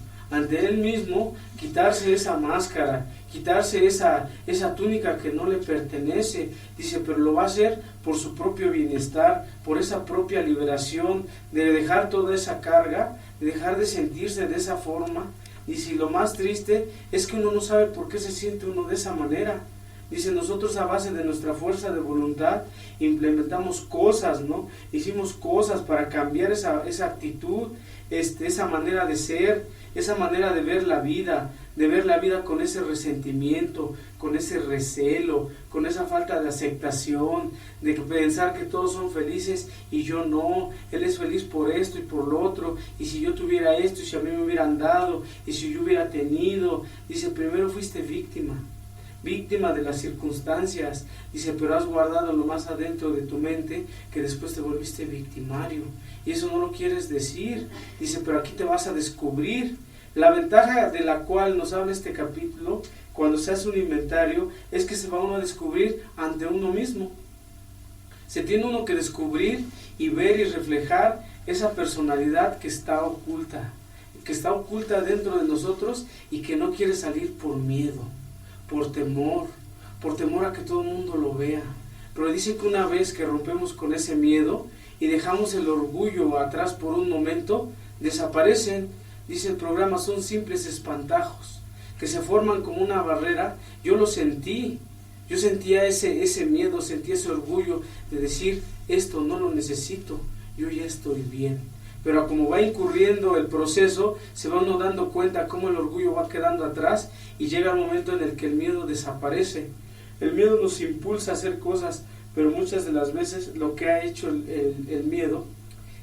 quitarse esa máscara, quitarse esa túnica que no le pertenece. Dice, pero lo va a hacer por su propio bienestar, por esa propia liberación, de dejar toda esa carga, de dejar de sentirse de esa forma. Y si lo más triste es que uno no sabe por qué se siente uno de esa manera. Dice, nosotros a base de nuestra fuerza de voluntad implementamos cosas, ¿no? Hicimos cosas para cambiar esa actitud, esa manera de ser, esa manera de ver la vida con ese resentimiento, con ese recelo, con esa falta de aceptación, de pensar que todos son felices y yo no, él es feliz por esto y por lo otro, y si yo tuviera esto, y si a mí me hubieran dado, y si yo hubiera tenido. Dice, primero fuiste víctima de las circunstancias, dice, pero has guardado lo más adentro de tu mente, que después te volviste victimario, y eso no lo quieres decir. Dice, pero aquí te vas a descubrir. La ventaja de la cual nos habla este capítulo, cuando se hace un inventario, es que se va uno a descubrir ante uno mismo. Se tiene uno que descubrir y ver y reflejar esa personalidad que está oculta dentro de nosotros y que no quiere salir por miedo, por temor a que todo el mundo lo vea. Pero dice que una vez que rompemos con ese miedo y dejamos el orgullo atrás por un momento, desaparecen. Dice el programa, son simples espantajos que se forman como una barrera. Yo lo sentí, yo sentía ese miedo, sentía ese orgullo de decir, esto no lo necesito, yo ya estoy bien. Pero como va incurriendo el proceso, se va uno dando cuenta cómo el orgullo va quedando atrás y llega el momento en el que el miedo desaparece. El miedo nos impulsa a hacer cosas, pero muchas de las veces lo que ha hecho el miedo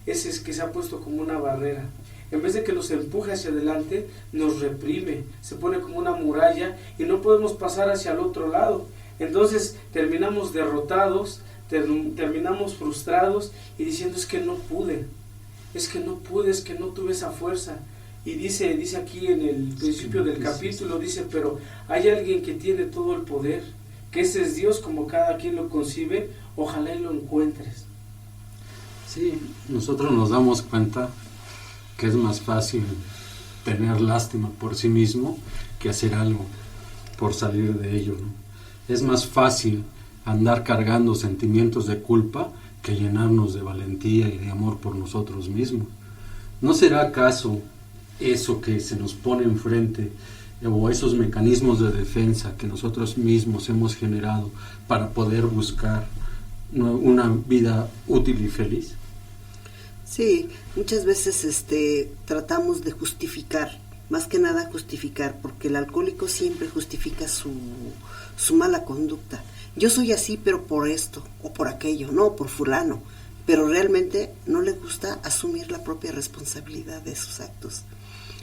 es que se ha puesto como una barrera. En vez de que nos empuje hacia adelante, nos reprime, se pone como una muralla y no podemos pasar hacia el otro lado. Entonces terminamos derrotados, terminamos frustrados y diciendo, es que no pude, es que no tuve esa fuerza. Y dice aquí en el principio del capítulo, dice, pero hay alguien que tiene todo el poder, que ese es Dios como cada quien lo concibe, ojalá y lo encuentres. Sí, nosotros nos damos cuenta que es más fácil tener lástima por sí mismo que hacer algo por salir de ello, ¿no? Es más fácil andar cargando sentimientos de culpa que llenarnos de valentía y de amor por nosotros mismos. ¿No será acaso eso que se nos pone enfrente o esos mecanismos de defensa que nosotros mismos hemos generado para poder buscar una vida útil y feliz? Sí, muchas veces tratamos de justificar, más que nada justificar, porque el alcohólico siempre justifica su mala conducta. Yo soy así, pero por esto o por aquello, no por fulano, pero realmente no le gusta asumir la propia responsabilidad de sus actos.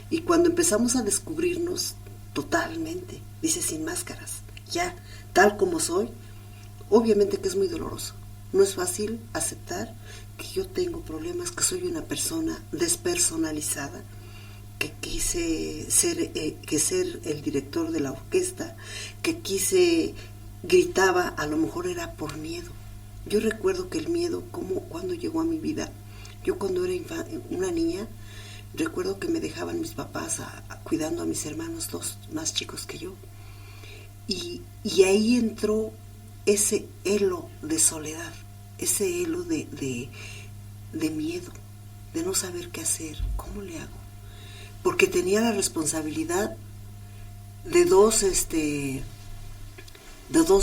Y cuando empezamos a descubrirnos totalmente, dice, sin máscaras, ya, tal como soy, obviamente que es muy doloroso. No es fácil aceptar que yo tengo problemas, que soy una persona despersonalizada, que quise ser el director de la orquesta, que gritaba, a lo mejor era por miedo. Yo recuerdo que el miedo, cuando llegó a mi vida, yo cuando era una niña, recuerdo que me dejaban mis papás cuidando a mis hermanos, 2 más chicos que yo, y ahí entró ese halo de soledad, ese halo de miedo, de no saber qué hacer, cómo le hago, porque tenía la responsabilidad de dos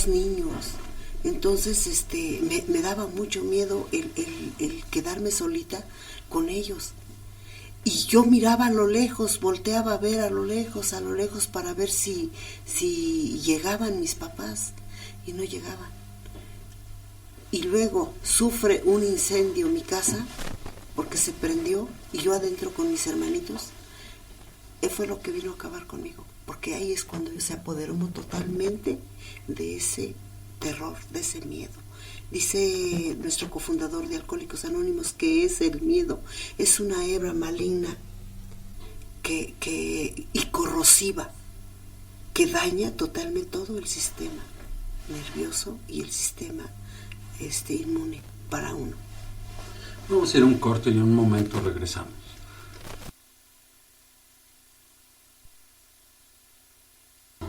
niños. Entonces me daba mucho miedo el quedarme solita con ellos. Y yo miraba a lo lejos, volteaba a ver a lo lejos, para ver si llegaban mis papás, y no llegaban. Y luego sufre un incendio mi casa, porque se prendió, y yo adentro con mis hermanitos. Fue lo que vino a acabar conmigo, porque ahí es cuando se apoderó totalmente de ese terror, de ese miedo. Dice nuestro cofundador de Alcohólicos Anónimos que es el miedo, es una hebra maligna y corrosiva que daña totalmente todo el sistema nervioso y el sistema inmune para uno. Vamos a ir a un corte y en un momento regresamos.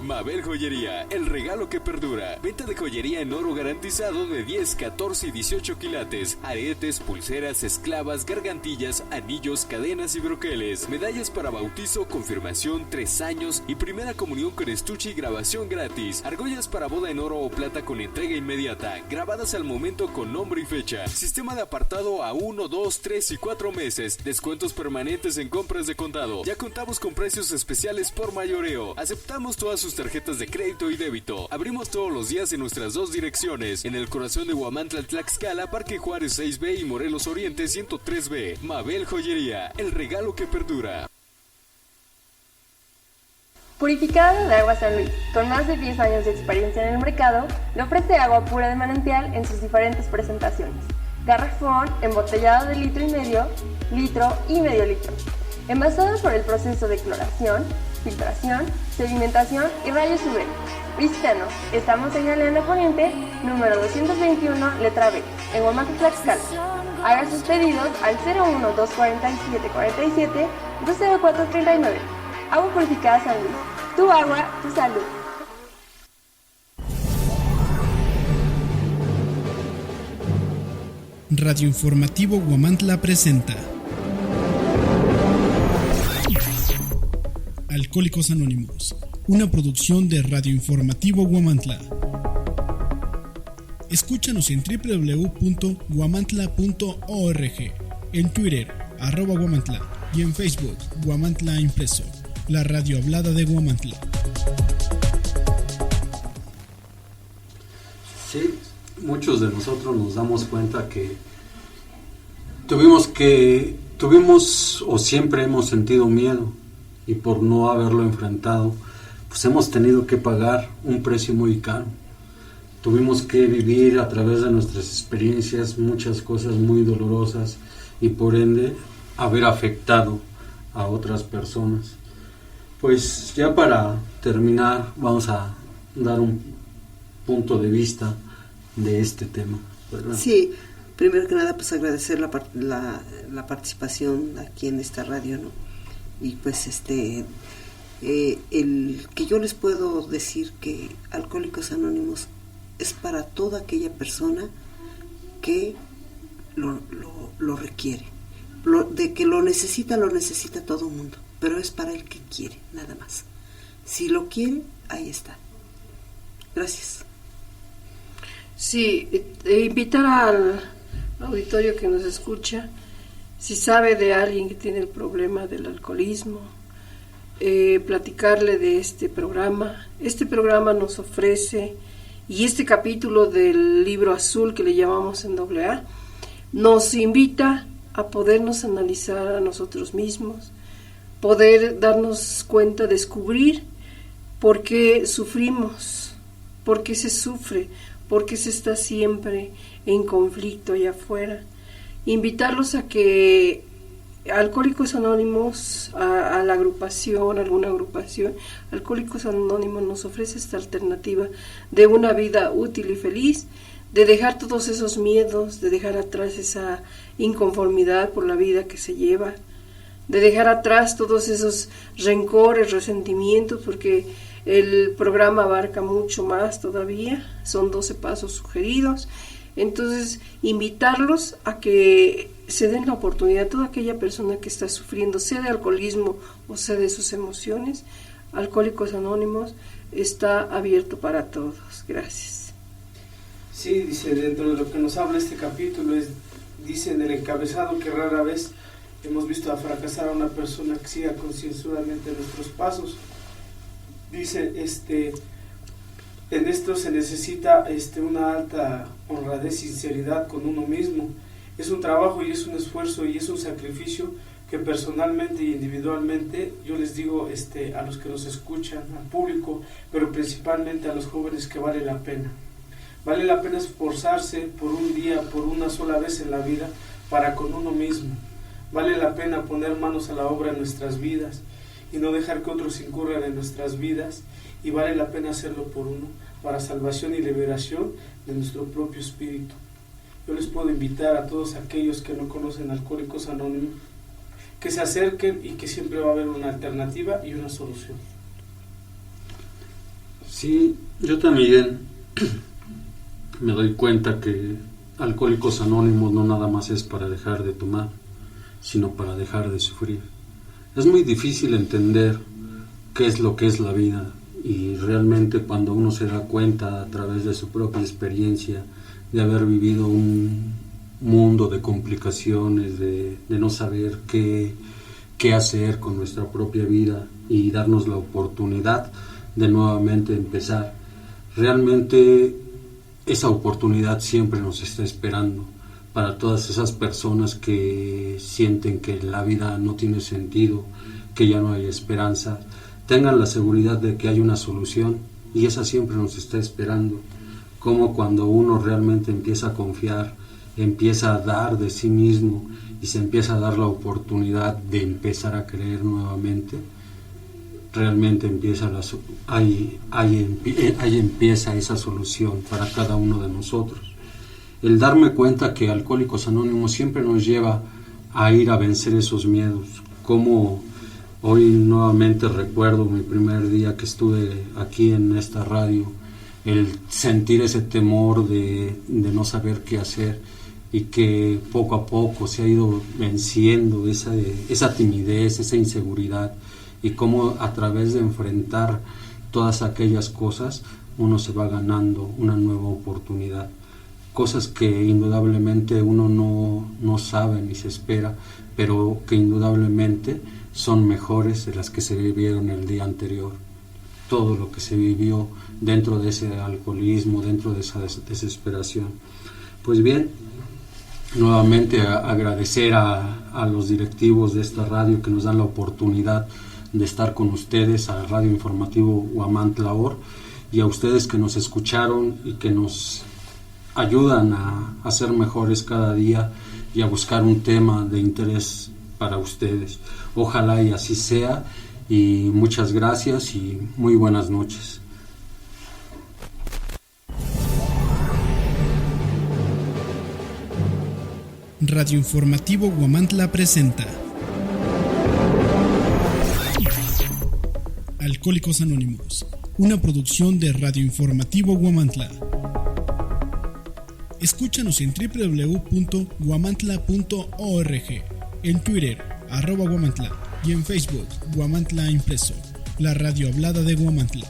Mabel Joyería, el regalo que perdura. Venta de joyería en oro garantizado de 10, 14 y 18 quilates. Aretes, pulseras, esclavas, gargantillas, anillos, cadenas y broqueles. Medallas para bautizo, confirmación, 3 años y primera comunión con estuche y grabación gratis. Argollas para boda en oro o plata con entrega inmediata. Grabadas al momento con nombre y fecha. Sistema de apartado a 1, 2, 3 y 4 meses. Descuentos permanentes en compras de contado. Ya contamos con precios especiales por mayoreo. Aceptamos todas sus tarjetas de crédito y débito. Abrimos todos los días en nuestras 2 direcciones, en el corazón de Huamantla, Tlaxcala, Parque Juárez 6B y Morelos Oriente 103B. Mabel Joyería, el regalo que perdura. Purificada de Agua San Luis, con más de 10 años de experiencia en el mercado, le ofrece agua pura de manantial en sus diferentes presentaciones. Garrafón, embotellado de 1,5 litro y medio litro. Envasado por el proceso de cloración, filtración, sedimentación y rayos UV. Visítanos, estamos en Galeana Poniente, número 221, letra B, en Huamantla, Tlaxcala. Haga sus pedidos al 01-247-47-20439. Agua Purificada San Luis, tu agua, tu salud. Radio Informativo Huamantla presenta Alcohólicos Anónimos, una producción de Radio Informativo Huamantla. Escúchanos en www.huamantla.org, en Twitter, @Huamantla, y en Facebook, Huamantla Impreso, la radio hablada de Huamantla. Sí, muchos de nosotros nos damos cuenta que tuvimos o siempre hemos sentido miedo, y por no haberlo enfrentado, pues hemos tenido que pagar un precio muy caro. Tuvimos que vivir a través de nuestras experiencias muchas cosas muy dolorosas y por ende haber afectado a otras personas. Pues ya para terminar vamos a dar un punto de vista de este tema, ¿verdad? Sí, primero que nada pues agradecer la participación aquí en esta radio, ¿no? Y pues el que yo les puedo decir que Alcohólicos Anónimos es para toda aquella persona que lo requiere, de que lo necesita todo el mundo, pero es para el que quiere, nada más. Si lo quiere, ahí está. Gracias. Sí, invitar al auditorio que nos escucha, si sabe de alguien que tiene el problema del alcoholismo, platicarle de este programa. Este programa nos ofrece, y este capítulo del libro azul que le llamamos en AA, nos invita a podernos analizar a nosotros mismos, poder darnos cuenta, descubrir por qué sufrimos, por qué se sufre, por qué se está siempre en conflicto allá afuera. Invitarlos a que Alcohólicos Anónimos, a la agrupación, alguna agrupación, Alcohólicos Anónimos nos ofrece esta alternativa de una vida útil y feliz, de dejar todos esos miedos, de dejar atrás esa inconformidad por la vida que se lleva, de dejar atrás todos esos rencores, resentimientos, porque el programa abarca mucho más todavía, son 12 pasos sugeridos. Entonces, invitarlos a que se den la oportunidad a toda aquella persona que está sufriendo, sea de alcoholismo o sea de sus emociones. Alcohólicos Anónimos está abierto para todos. Gracias. Sí, dice, dentro de lo que nos habla este capítulo, dice en el encabezado que rara vez hemos visto a fracasar a una persona que siga concienzudamente nuestros pasos. Dice, en esto se necesita una alta honradez y sinceridad con uno mismo. Es un trabajo y es un esfuerzo y es un sacrificio que personalmente y individualmente, yo les digo a los que nos escuchan, al público, pero principalmente a los jóvenes, que vale la pena. Vale la pena esforzarse por un día, por una sola vez en la vida, para con uno mismo. Vale la pena poner manos a la obra en nuestras vidas y no dejar que otros incurran en nuestras vidas, y vale la pena hacerlo por uno, para salvación y liberación de nuestro propio espíritu. Yo les puedo invitar a todos aquellos que no conocen Alcohólicos Anónimos que se acerquen, y que siempre va a haber una alternativa y una solución. Sí, yo también me doy cuenta que Alcohólicos Anónimos no nada más es para dejar de tomar, sino para dejar de sufrir. Es muy difícil entender qué es lo que es la vida, y realmente cuando uno se da cuenta a través de su propia experiencia de haber vivido un mundo de complicaciones, de no saber qué hacer con nuestra propia vida y darnos la oportunidad de nuevamente empezar. Realmente esa oportunidad siempre nos está esperando para todas esas personas que sienten que la vida no tiene sentido, que ya no hay esperanza. Tengan la seguridad de que hay una solución, y esa siempre nos está esperando. Como cuando uno realmente empieza a confiar, empieza a dar de sí mismo y se empieza a dar la oportunidad de empezar a creer nuevamente, realmente empieza ahí empieza esa solución para cada uno de nosotros. El darme cuenta que Alcohólicos Anónimos siempre nos lleva a ir a vencer esos miedos. Como hoy nuevamente recuerdo mi primer día que estuve aquí en esta radio, el sentir ese temor de no saber qué hacer, y que poco a poco se ha ido venciendo esa timidez, esa inseguridad, y cómo a través de enfrentar todas aquellas cosas uno se va ganando una nueva oportunidad. Cosas que indudablemente uno no sabe ni se espera, pero que indudablemente son mejores de las que se vivieron el día anterior. Todo lo que se vivió dentro de ese alcoholismo, dentro de esa desesperación. Pues bien, nuevamente agradecer a los directivos de esta radio que nos dan la oportunidad de estar con ustedes, a Radio Informativo Huamantla OR, y a ustedes que nos escucharon y que nos ayudan a ser mejores cada día y a buscar un tema de interés para ustedes. Ojalá y así sea, y muchas gracias y muy buenas noches. Radio Informativo Huamantla presenta Alcohólicos Anónimos, una producción de Radio Informativo Huamantla. Escúchanos en www.huamantla.org, en Twitter, @Huamantla, y en Facebook, Huamantla Impreso, la radio hablada de Huamantla.